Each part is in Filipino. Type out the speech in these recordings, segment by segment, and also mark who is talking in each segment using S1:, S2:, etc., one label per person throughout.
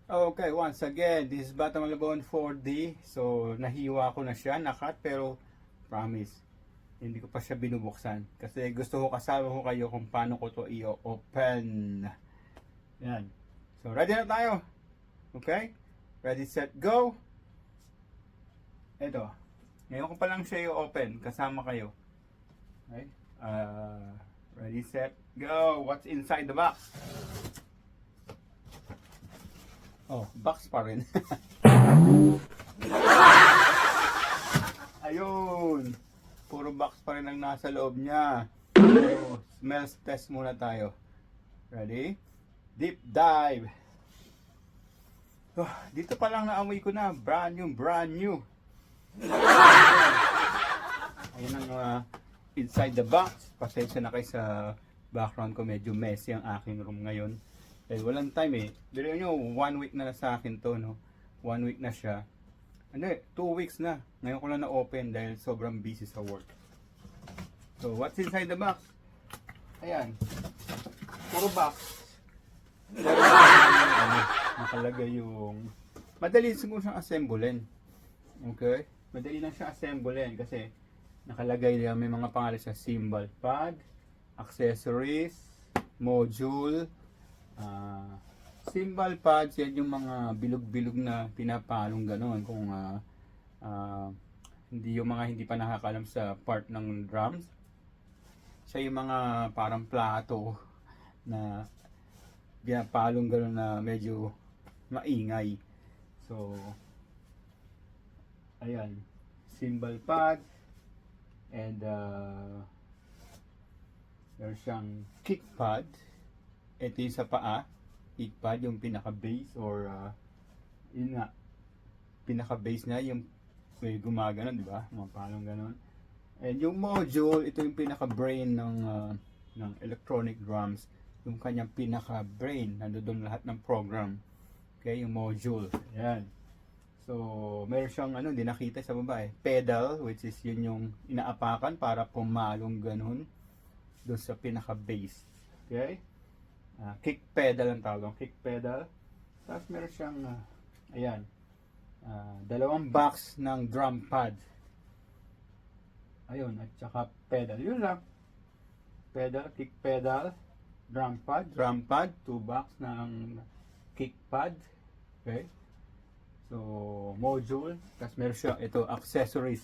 S1: Okay, once again, this is Batang Malabon 4D. So, nahiwa ko na siya, nakat, pero promise, hindi ko pa siya binubuksan. Kasi gusto ko kasama ko kayo kung paano ko to i-open. Yan. So, ready na tayo. Okay? Ready, set, go. Ito. Ngayon ko pa lang siya i-open. Kasama kayo. Okay? Ready, set, go. What's inside the box? Oh, box pa rin. Ayun. Puro box pa rin ang nasa loob niya. So, smells test muna tayo. Ready? Deep dive. Oh, dito pa lang naamoy ko na. Brand new, brand new. Ayun ang inside the box. Pasensya na kayo sa background ko. Medyo messy ang aking room ngayon. Eh, walang time eh. Pero nyo, 1 week na sa akin to, no? 1 week na siya. Ano eh, 2 weeks na. Ngayon ko lang na-open dahil sobrang busy sa work. So, what's inside the box? Ayan. Puro box. Pero, nakalagay yung... Madali siguro siyang assemblein. Okay? Madali lang siyang assemblein kasi nakalagay niya may mga pangalan sa cymbal pad, accessories, module, cymbal pads, yan yung mga bilog-bilog na pinapalong gano'n kung hindi yung mga hindi pa nakakalam sa part ng drums. Siya yung mga parang plato na pinapalong gano'n na medyo maingay. So, ayan, cymbal pad and meron siyang kick pad. Ito yung sa paa, kick pad, yung pinaka-base or yun nga, pinaka-base na yung may gumaganon, di ba? Mga palong ganon. And yung module, ito yung pinaka-brain ng electronic drums. Yung kanyang pinaka-brain, nandoon lahat ng program. Okay, yung module. Ayan. So, meron siyang hindi nakita sa baba eh. Pedal, which is yun yung inaapakan para pumalong ganon doon sa pinaka-base. Okay? Kick pedal ang tawag, kick pedal. Tapos meron siyang ayan, dalawang box ng drum pad. Ayun, at saka pedal. Yun lang. Pedal, kick pedal, drum pad, 2 box ng kick pad. Okay? So, module. Tapos meron siya, ito, accessories.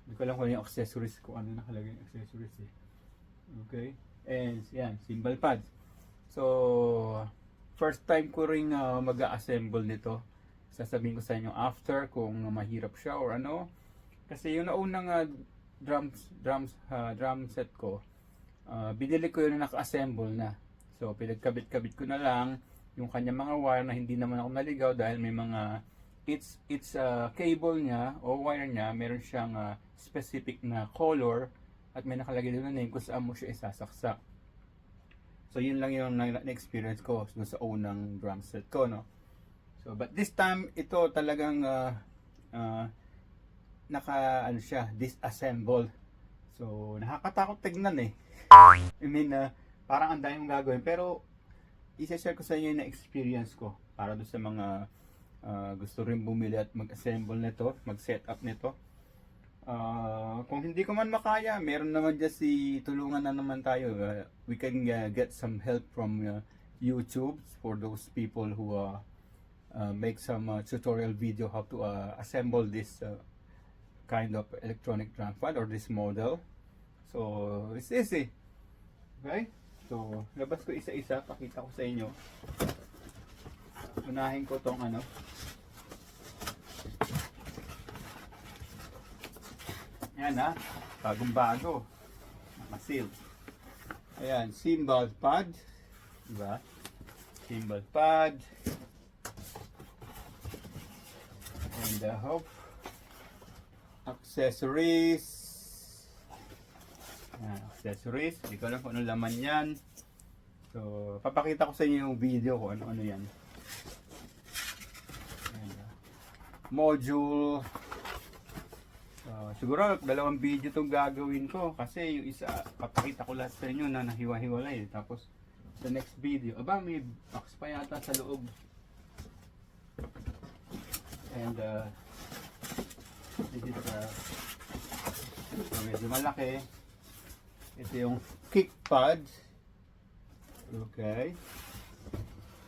S1: Hindi ko alam kung ano yung accessories, kung ano nakalagay yung accessories eh. Okay? And yan, cymbal pad. So, first time ko ring mag-assemble nito. Sasabihin ko sa inyo after kung mahirap siya or ano. Kasi yung naunang drum set ko, binili ko yun na naka-assemble na. So, pinagkabit-kabit ko na lang yung kanya mga wire na hindi naman ako naligaw dahil may mga its cable niya o wire niya, meron siyang specific na color at may nakalagay doon na name kung saan mo siya isasaksak. So, yun lang yung na-experience ko sa unang drum set ko, no? So, but this time, ito talagang disassemble. So, nakakatakot tignan eh. I mean, parang ang dami mong gagawin. Pero, isa-share ko sa inyo yung na-experience ko para doon sa mga gusto rin bumili at mag-assemble nito, mag-setup nito. Kung hindi ko man makaya, meron naman dyan tulungan na naman tayo. We can get some help from YouTube for those people who make some tutorial video how to assemble this kind of electronic drum pad or this model. So, it's easy. Okay? So, labas ko isa-isa, pakita ko sa inyo. Unahin ko tong Ayan bagong bago. Naka-seal. Ayan, cymbal pad. Diba? Cymbal pad. And the hope. Accessories. Ayan, accessories. Hindi ko alam kung ano laman yan. So, papakita ko sa inyo yung video kung ano-ano yan. Ayan, module. Siguro dalawang video itong gagawin ko kasi yung isa papakita ko lahat sa inyo na nahiwa-hiwalay tapos the next video, may box pa yata sa loob. And this is medyo malaki. Ito yung kick pad. Okay.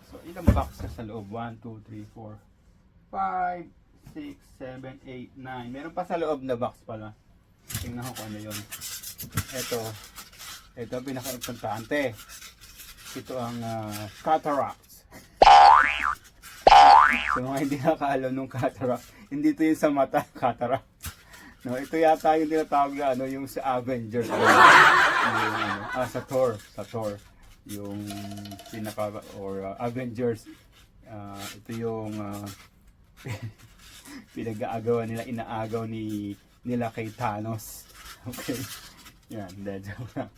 S1: So, ilang box na sa loob? 1, 2, 3, 4, 5, 6, 7, 8, 9. Meron pa sa loob na box pala. Tingnan ko kung ano yun. Ito ang pinaka-importante. Ito ang cataracts. So, mga hindi nakakaalam nung cataracts. Hindi ito yung sa mata, cataract. No, ito yata yung tinatawag na yung sa Avengers. Sa Thor. Yung pinaka or Avengers. Ito yung pinag-aagawan nila, inaagaw nila kay Thanos. Okay. Yan, joke lang.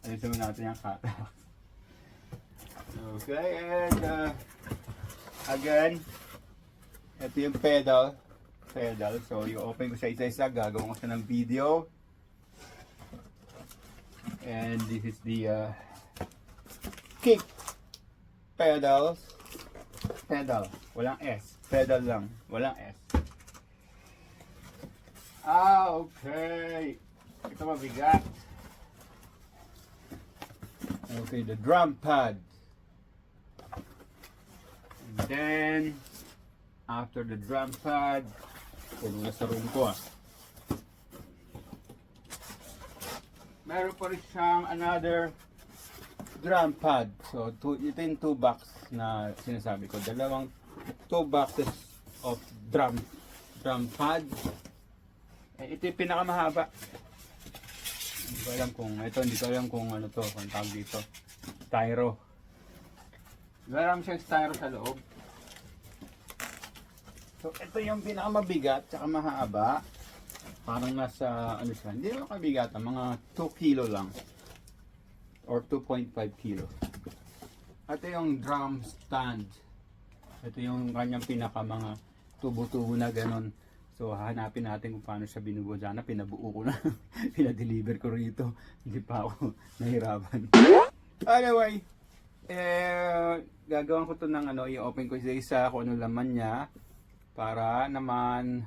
S1: Alisin mo natin yung cataract. Okay, and again, ito yung pedal. So, i-open ko siya isa-isa. Gagawin ko siya ng video. And this is the kick pedal. Walang S. Pedal lang. Walang S. Okay. Ito mabigat. Okay, the drum pad. And then, after the drum pad, kung nasa room ko meron pa rin siyang another drum pad. So, ito yung 2 box na sinasabi ko. 2 boxes of drum pad. Ito yung pinakamahaba. Hindi ko alam kung ano to, kung tawag dito. Styro. Meron siyang styro sa loob. So, ito yung pinakamabigat, tsaka mahaba. Parang nasa, siya, hindi naman kabigat, mga 2 kilo lang. Or 2.5 kilo. Ito yung drum stand. Ito yung kanyang mga tubo-tubo na ganon. So, hanapin natin kung paano siya binubuo. Sana pinabuo ko na. Pinadeliver ko rito. Hindi pa ako nahirapan. Anyway, gagawin ko to ng i-open ko isa kung ano laman niya. Para naman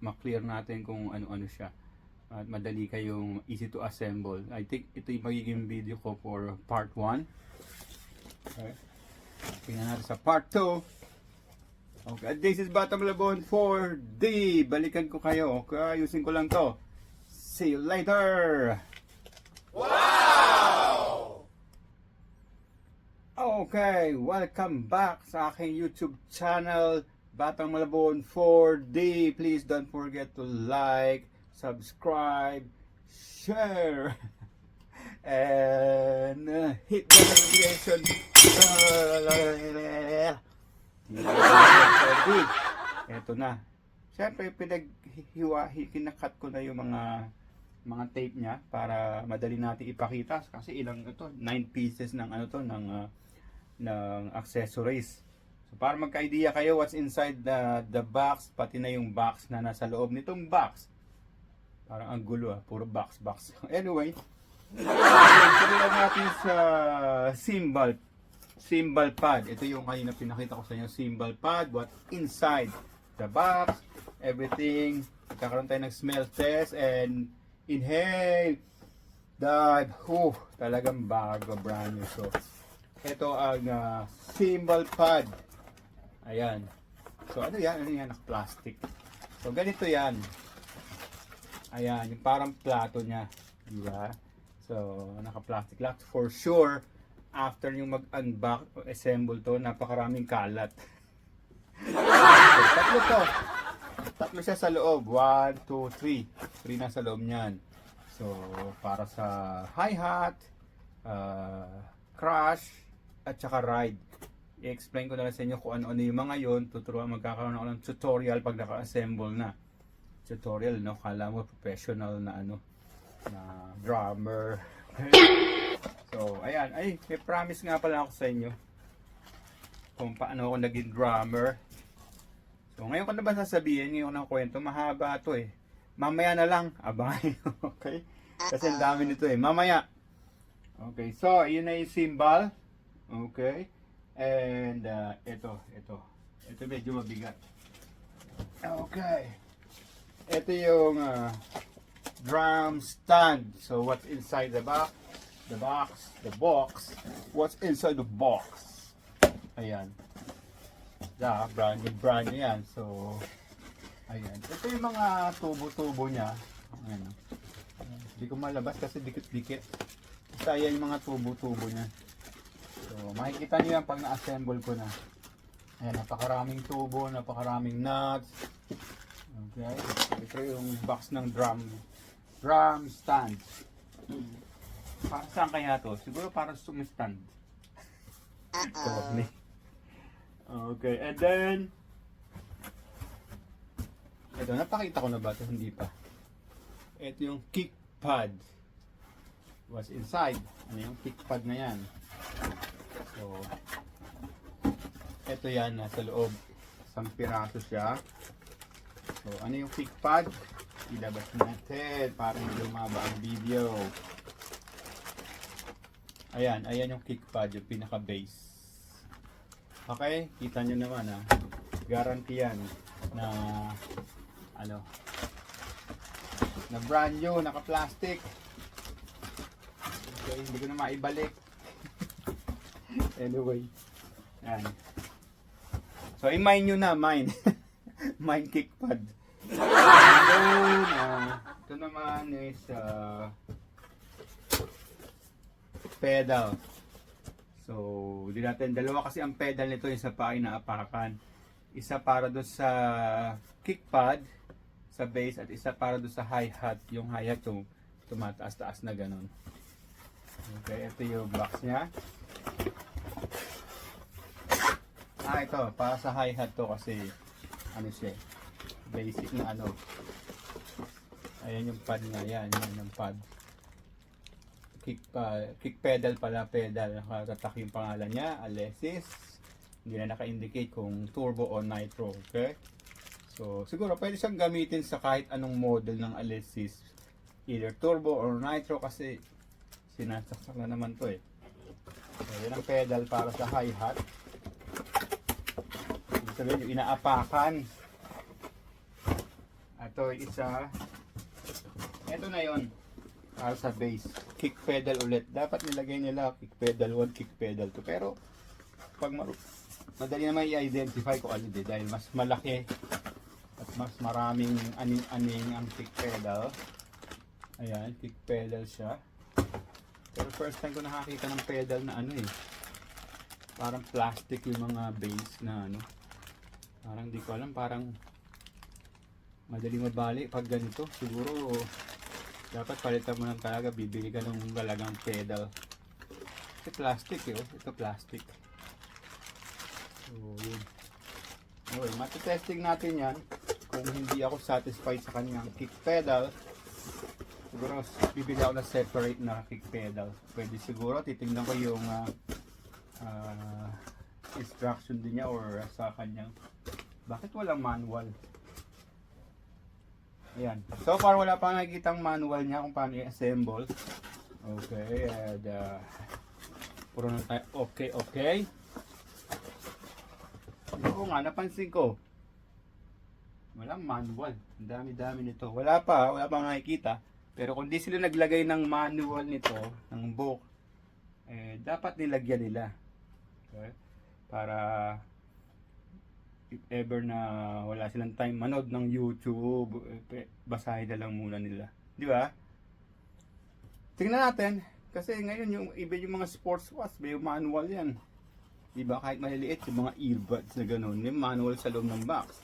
S1: ma-clear natin kung ano siya. At madali kayong easy to assemble. I think ito yung magiging video ko for part 1. Okay. Tingnan natin sa part 2. Okay, this is Batang Malabon 4D. Balikan ko kayo. Okay, ayusin ko lang to. See you later! Wow! Okay, welcome back sa aking YouTube channel, Batang Malabon 4D. Please don't forget to like, subscribe, share, and hit the notification. Eto na. Siyempre, kinakat ko na yung mga tape niya para madali natin ipakita kasi ilang ito, 9 pieces ng ng accessories. So para magka-idea kayo what's inside the box, pati na yung box na nasa loob nitong box. Parang ang gulo puro box. Anyway, ito natin sa cymbal pad. Ito yung kanina pinakita ko sa inyo, cymbal pad. What inside the box, everything. Kakaroon tayo ng smell test and inhale, dive. Talagang bago, brand new. So, ito ang cymbal pad. Ayan. So, ano yan? Naka-plastic. So, ganito yan. Ayan, yung parang plato niya. Diba? So, naka-plastic lock. For sure, after yung mag-unbox o assemble to, napakaraming kalat. So, tatlo siya sa loob. 1, 2, 3. 3 na sa loob niyan. So, para sa hi-hat, crash, at saka ride. I-explain ko na lang sa inyo kung ano-ano yung mga yon. Magkakaroon ako ng tutorial pag naka-assemble na. Tutorial, no? Kala mo professional na na drummer. So, ayan. Ay, may promise nga pala ako sa inyo kung paano ako naging drummer. So, ngayon ko na ba sasabihin, ngayon ko na kwento, mahaba to Mamaya na lang, abangay. Okay? Kasi ang dami nito mamaya. Okay, so, yun na yung cymbal. Okay. And ito medyo mabigat. Okay. Ito yung drum stand. So what's inside the box? The box. What's inside the box? Ayan. Brand new yan. So ayan. Ito yung mga tubo-tubo niya. Ayan. Hindi ko malabas kasi dikit-dikit. Basta ayan yung mga tubo-tubo niya. So, makikita niyo yan pag na-assemble ko na. Ayan, napakaraming tubo, napakaraming nuts. Okay. Ito yung box ng drum stand. Para saan kaya to? Siguro para sumistand. Okay, and then ito, napakita ko na ba ito? Hindi pa. Ito yung kick pad. What's inside? Ano yung kick pad na yan? So, ito yan, nasa loob. Isang piraso siya. So, ano yung kick pad? Ilabas natin para hindi lumaba ang video. Ayan yung kick pad, yung pinaka-base. Okay, kita nyo naman ha. Guarantee yan na na brand new, naka-plastic. Okay, hindi ko na maibalik. Anyway, yan. So, i-mine nyo na, mine. Mine kick pad. Then, ito naman is pedal. So, di natin, dalawa kasi ang pedal nito, isa pa ay naapakan. Isa para doon sa kick pad, sa bass, at isa para doon sa hi-hat. Yung hi-hat yung tumataas-taas na ganun. Okay, ito yung box niya. Ito, para sa hi-hat to kasi ano siya, basic na ano. Ayan yung pad nga, yan yung pad. Kick pedal pala, pedal. Nakatatak yung pangalan niya, Alesis. Hindi na naka-indicate kung turbo o nitro, okay? So, siguro pwede siyang gamitin sa kahit anong model ng Alesis. Either turbo or nitro kasi sinasaksak na naman to eh. So, yan ang pedal para sa hi-hat. Ibig sabihin yung inaapakan. Ito isa. Ito na yon para sa bass. Kick pedal ulit. Dapat nilagay nila kick pedal 1, kick pedal 2. Pero pag madali naman i-identify ko ano din dahil mas malaki at mas maraming aning-aning ang kick pedal. Ayan, kick pedal siya. Pero first time ko nakakita ng pedal na ano eh. Parang plastic yung mga bass na ano. Parang di ko alam, parang madali mabali pag ganito. Siguro dapat palitan mo lang talaga, bibili ka ng galagang pedal. Ito plastic eh, ito plastic. So yun. Okay, matitesting natin yan. Kung hindi ako satisfied sa kanyang kick pedal, siguro bibili ako na separate na kick pedal. Pwede siguro, titingnan ko yung instruction din niya or sa kanyang. Bakit walang manual? Ayan. So far wala pa nakikitang manual niya kung paano i-assemble. Okay, and puro na tayo. Okay. Oo nga, napansin ko. Walang manual. Ang dami-dami nito. Wala pa nakikita. Pero kung di sila naglagay ng manual nito, ng book, dapat nilagyan nila. Okay? Para if ever na wala silang time manood ng YouTube, basahin na lang muna nila. Di ba? Tingnan natin. Kasi ngayon yung iba yung mga sports watch, may manual yan. Di ba? Kahit maliliit yung mga earbuds na gano'n, may manual sa loob ng box.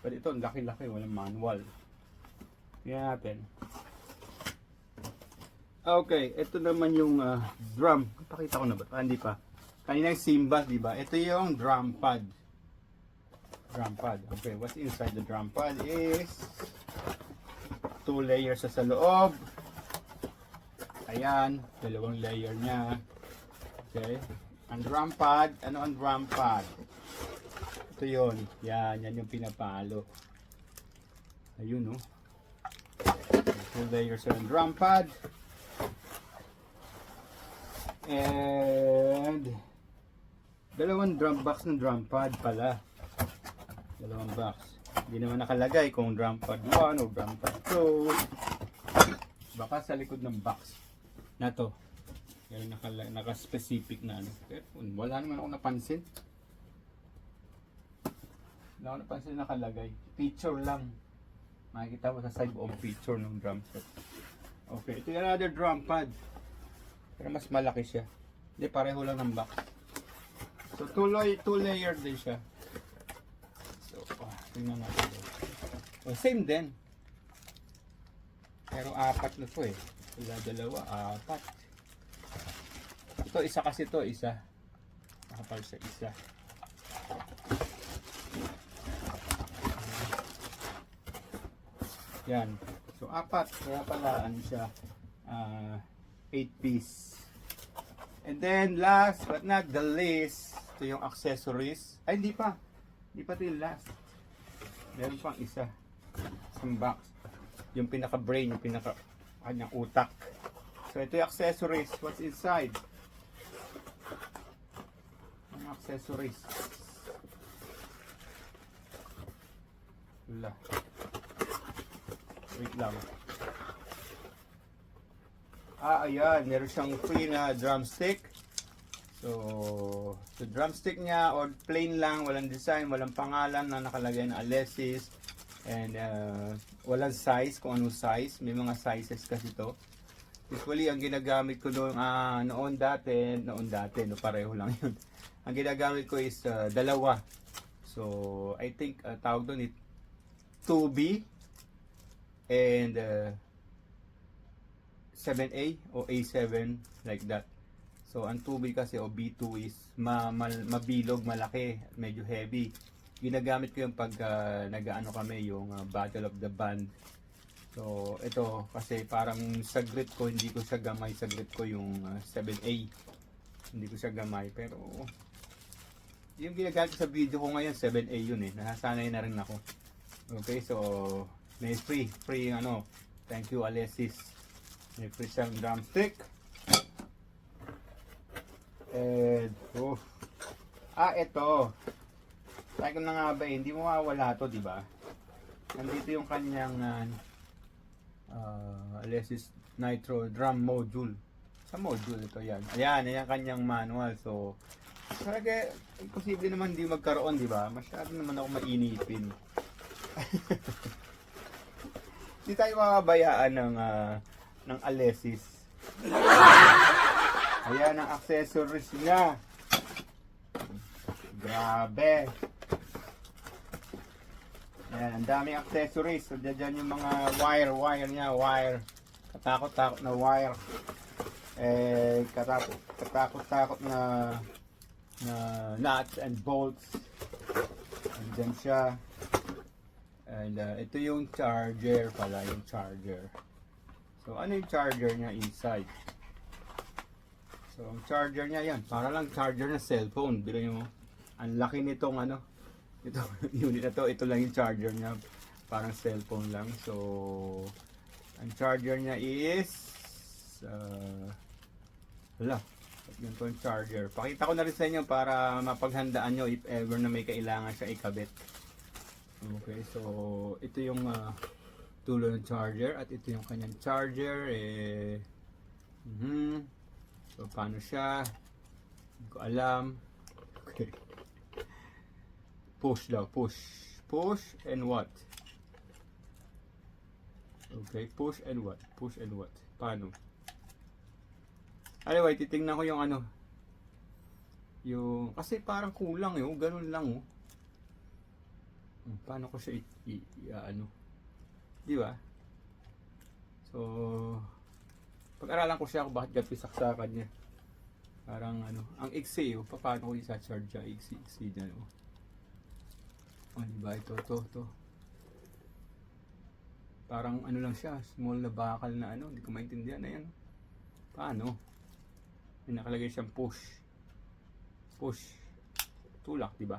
S1: Pero ito, laki-laki, walang manual. Tingnan natin. Okay, ito naman yung drum. Pakita ko na ba? Hindi pa. Kanina yung cymbal, di ba? Ito yung drum pad. Drum pad. Okay, what's inside the drum pad is 2 layers sa loob. Ayan, 2 layer niya. Okay. Ang drum pad, ano ang drum pad? Ito yun. Yan yung pinapalo. Ayun, oh. 2 layers sa drum pad. And Dalawang drum box ng drum pad pala. Dalawang box. Hindi naman nakalagay kung drum pad 1 o drum pad 2. Baka sa likod ng box na to. Pero naka-specific na ano. Pero wala naman ako napansin. Wala ako napansin nakalagay. Picture lang. Makikita mo sa side of picture ng drum set. Okay, ito yung another drum pad. Pero mas malaki siya. Hindi, pareho lang ng box. So, two layer din siya. So, tingnan natin. So, same din. Pero apat na to eh. Dalawa, apat. Ito, isa kasi to, isa. Nakapal sa isa. Yan. So, apat. Kaya pala, ano siya, 8 piece. And then, last but not the least, ito yung accessories. Ay, hindi pa. Hindi pa ito yung last. Meron pang isa. Isang box. Yung pinaka-brain, yung pinaka-kanyang utak. So, ito yung accessories. What's inside? Ang accessories. Wala. Wait lang. Ayan. Meron siyang free na drumstick. So, drumstick niya, or plain lang, walang design, walang pangalan na nakalagay na Alesis. And, walang size, kung anong size. May mga sizes kasi to. Usually, ang ginagamit ko noon dati, no, pareho lang yun. Ang ginagamit ko is dalawa. So, I think, tawag doon 2B. And 7A o A7 like that. So ang 2B kasi o B2 is mabilog, malaki, medyo heavy. Ginagamit ko yung pag nag-aano kami yung Battle of the Band. So ito kasi parang sa grip ko, hindi ko siya gamay, sa grip ko yung 7A. Hindi ko siya gamay, pero yung ginagamit sa video ko ngayon 7A yun eh. Nasasanay na rin ako. Okay, so may free ano. Thank you Alesis. May free siyang drumstick. And ito. Sabi ko na nga ba, hindi mo mawala to, di ba? Nandito yung kanyang Alesis Nitro drum module. Sa module ito yan. Ayan kanyang manual. So, talaga, imposible naman hindi magkaroon, di ba? Masyado naman ako mainipin. Hindi tayo makabayaan ng Alesis. Ayan ang accessories niya. Grabe. Ayan, ang daming accessories. So, dyan yung mga wire niya, wire. Katakot-takot na wire. Katakot-takot na nuts and bolts. Andyan siya. And ito yung charger pala, yung charger. So ano yung charger niya inside? So ang charger niya yan, para lang charger na cellphone. Bilo nyo mo, ang laki nitong ito unit na to, ito lang yung charger niya. Parang cellphone lang. So ang charger niya is yan po yung charger. Pakita ko na rin sa inyo para mapaghandaan nyo if ever na may kailangan siya ikabit. Okay, so ito yung tulo ng charger at ito yung kanyang charger. So paano siya? Hindi ko alam. Okay. Push daw, push. Push and what? Okay, push and what? Push and what? Paano? Anyway, titingnan ko yung yung kasi parang kulang ganun lang paano ko siya di ba? So pag-aralan ko siya kung bakit gabi saksakan niya. Parang ang iksi paano ko i-charge siya, iksi dyan di ba? Ito parang lang siya, small na bakal na hindi ko maintindihan na yan. Paano? May nakalagay siyang push tulak, di ba?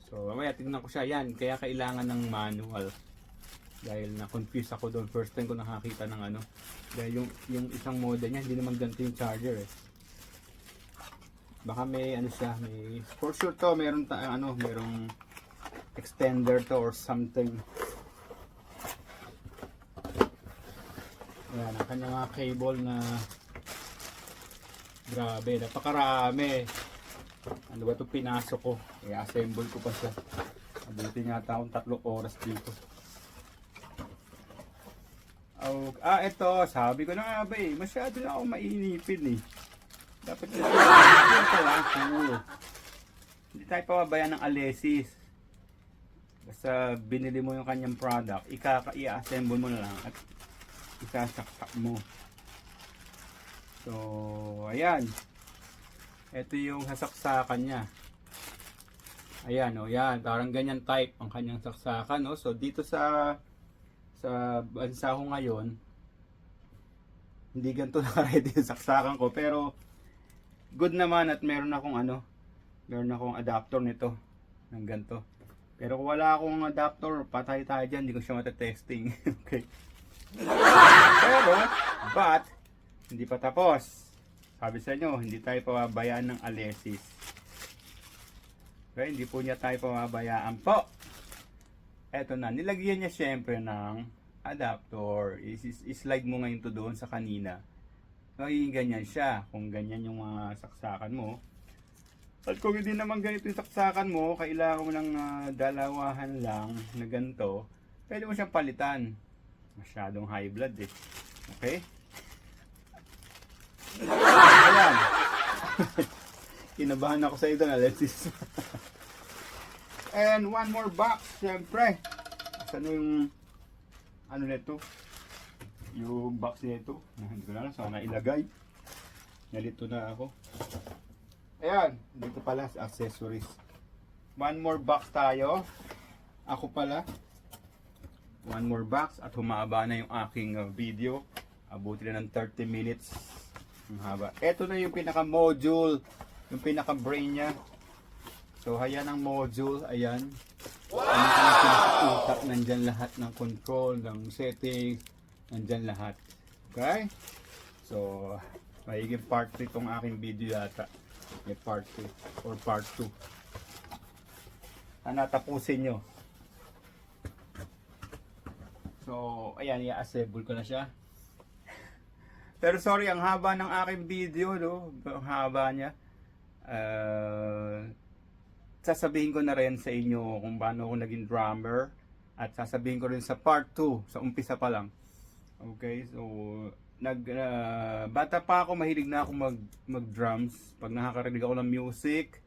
S1: So, mamaya tignan ko siya yan. Kaya kailangan ng manual. Dahil na-confuse ako doon. First time ko nakakita ng Dahil yung isang model niya, hindi naman ganito yung charger Baka may ano siya, may for sure to meron merong extender to or something. Ayan, ang kanyang mga cable na grabe, napakarami. Ano ba ito pinasok ko? I-assemble ko pa siya. Abutin yata akong 3 oras dito. Ito, sabi ko na nga ba masyado na ako mainipin Dapat ito lang cool. Hindi tayo pababayaan ng Alesis. Basta binili mo yung kanyang product, i-assemble mo na lang at isasaksak mo. So, ayan. Ito yung sasaksakan niya. Ayan, yan. Parang ganyan type ang kanyang saksakan, So, dito sa bansa ko ngayon, hindi ganito naka-ready yung saksakan ko. Pero, good naman at meron akong adapter nito ng ganito. Pero kung wala akong adapter, patay tayo dyan, hindi ko siya matetesting. Okay. Pero, but, hindi pa tapos. Sabi sa inyo, hindi tayo pababayaan ng Alesis. Okay, hindi po niya tayo pababayaan po. Eto na, nilagyan niya syempre ng adapter. Slide mo ngayon to doon sa kanina. Magiging ganyan siya. Kung ganyan yung mga saksakan mo. At kung hindi naman ganito yung saksakan mo, kailangan mo ng dalawahan lang na ganito. Pwede mo siyang palitan. Masyadong high blood Okay? Ayan. Kinabahan ako sa ito na Alexis. And one more box, syempre. Saan yung nito? Yung box nito. Hindi ko na sana ilagay. Nalito na ako. Ayan, dito pala sa accessories. One more box tayo. Ako pala. One more box at humaba na yung aking video. Abuti na ng 30 minutes. Ang haba. Ito na yung pinaka-module. Yung pinaka-brain niya. So, ayan ang module. Ayan. Ano ka na pinaka-utak. Nandyan lahat ng control, ng settings. Nandyan lahat. Okay? So, magiging part 3 itong aking video yata. May part 2 or part 2. Sana tapusin nyo. So, ayan, i-assemble ko na siya. Pero sorry, ang haba ng aking video, ang haba niya. Sasabihin ko na rin sa inyo kung paano ako naging drummer. At sasabihin ko rin sa part 2, sa umpisa pa lang. Okay, so bata pa ako, mahilig na ako mag-drums. Pag nakakarinig ako ng music,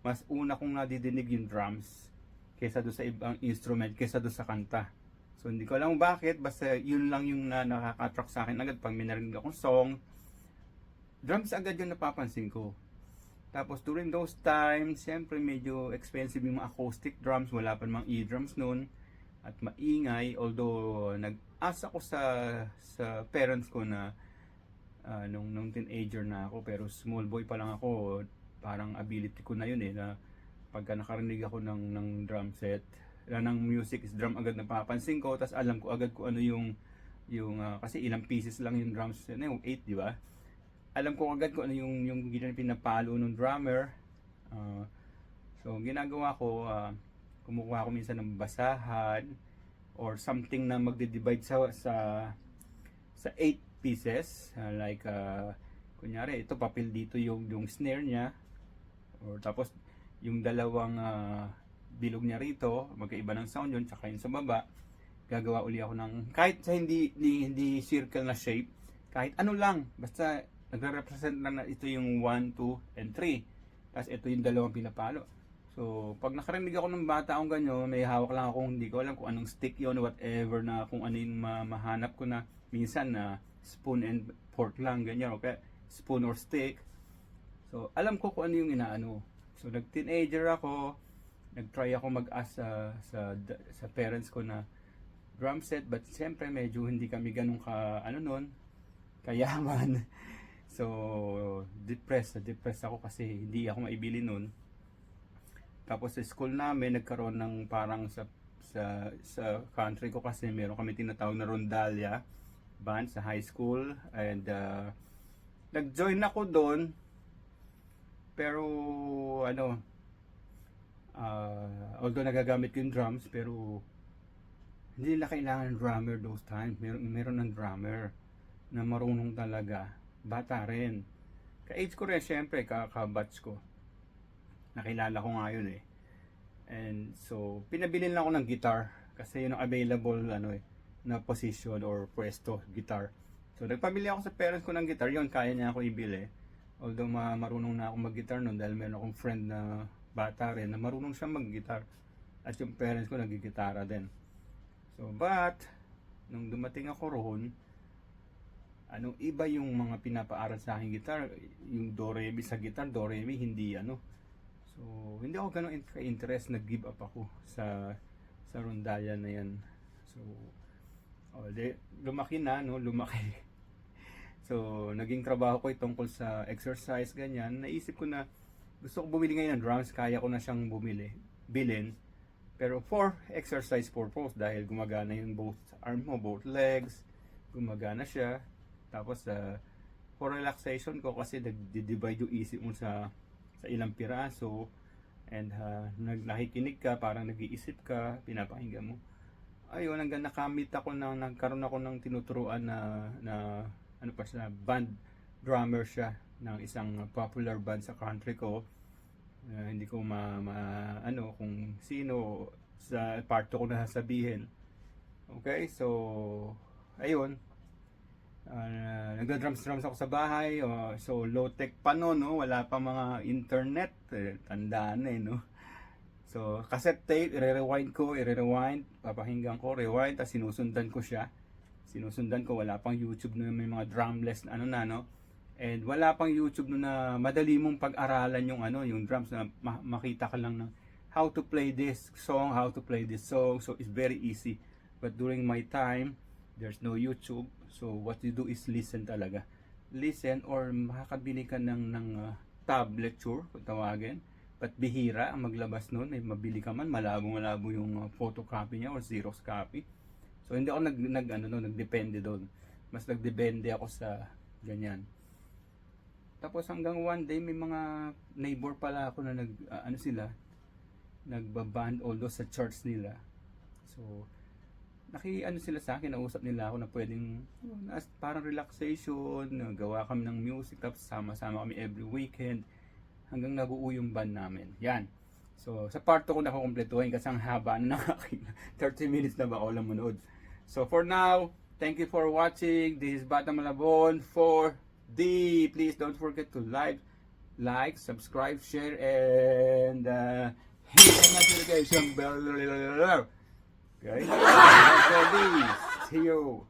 S1: mas una kong nadidinig yung drums kaysa do sa ibang instrument, kaysa do sa kanta. So hindi ko alam bakit, basta yun lang yung nakaka-attract sa akin agad pag may narinig akong song. Drums agad yung napapansin ko. Tapos during those times, siyempre medyo expensive yung mga acoustic drums, wala pa namang e-drums noon at maingay, although nag-asa ko sa parents ko na nung teenager na ako, pero small boy pa lang ako, parang ability ko na yun na pagka nakarinig ako ng drum set, ng music is drum agad napapansin ko, tas alam ko agad kung ano yung kasi ilang pieces lang yung drums set, yung 8, di ba? Alam ko agad kung ano yung pinapalo ng drummer. So ginagawa ko, kumukuha ko minsan ng basahan or something na magde-divide sa 8 pieces, like kunyari ito papel dito yung snare niya, or tapos yung dalawang bilog niya rito, magkaiba ng sound yun, tsaka yung sa baba gagawa uli ako ng kahit sa hindi circle na shape, kahit ano lang, basta nagre-represent na ito yung 1, 2, and 3. Tapos ito yung dalawang pinapalo. So, pag nakarinig ako ng bata akong ganyan, may hawak lang ako, hindi ko alam kung anong stick yon, whatever, na kung ano yung mahanap ko na minsan na spoon and fork lang, ganyan, okay? Spoon or stick. So, alam ko kung ano yung inaano. So, nag-teenager ako, nag-try ako mag-ask sa parents ko na drum set, but siyempre medyo hindi kami ganun kayaman. So, depressed ako kasi hindi ako maibili nun. Tapos sa school namin, nagkaroon ng parang sa country ko kasi meron kami tinatawag na rondalya band sa high school. And nag-join ako doon. Pero ano, although nagagamit ko yung drums, pero hindi nila kailangan ng drummer those times. Meron ng drummer na marunong talaga. Bata rin. Ka-age ko rin, syempre, ka-batch ko. Nakilala ko nga yun eh. And so, pinabili lang ako ng guitar. Kasi yun ang available na position or pwesto, guitar. So, nagpamili ako sa parents ko ng guitar. Yun, kaya niya ako ibili. Although marunong na ako mag-guitar noon dahil meron akong friend na bata rin na marunong siya mag-guitar. At yung parents ko nagigitara din. So, but, nung dumating ako roon, iba yung mga pinapaaral sa aking guitar. Yung do, re, mi sa guitar, do, re, mi, hindi So, hindi ako ganun interest, nag-give up ako sa rondalia na yan. So, lumaki na, lumaki. So, naging trabaho ko tungkol sa exercise, ganyan. Naisip ko na gusto ko bumili ngayon ng drums, kaya ko na siyang bilhin. Pero for exercise purpose, dahil gumagana yung both arm mo, both legs, gumagana siya. Tapos, for relaxation ko, kasi nag-divide yung isip mo sa ilang piraso. And nakikinig ka, parang nag-iisip ka, pinapakinggan mo. Ayun, hanggang nagkaroon ako ng tinuturuan na band drummer siya ng isang popular band sa country ko. Hindi ko kung sino sa part ko na sasabihin. Okay, so ayun. Nagda-drums ako sa bahay. So low tech pa no, wala pa mga internet. Tandaan no. So cassette tape, i-rewind, papakinggan ko, rewind, tapos sinusundan ko siya. Wala pang YouTube na may mga drumless na no. And wala pang YouTube na madali mong pag-aralan yung drums na makita ka lang ng how to play this song. So it's very easy. But during my time, there's no YouTube. So what you do is listen talaga. Listen or makakabili ka ng tab lecture, kung tawagin. But bihira ang maglabas noon. May mabili ka man, malabo yung photocopy niya or Xerox copy. So hindi ako nagdepende doon. Mas nagdepende ako sa ganyan. Tapos hanggang one day may mga neighbor pala ako na nagbaband although sa church nila. So sila sa akin, nausap nila ako na pwedeng parang relaxation, gawa kami ng music, tapos sama-sama kami every weekend hanggang nabuo yung band namin. Yan. So sa part 2 ko nakukumpletuhin kasi ang haba na ng aking 30 minutes na ba ako lang manood. So for now, thank you for watching. This is Bata Malabon for D. Please don't forget to like, subscribe, share, and hit the notification bell. Okay? See you.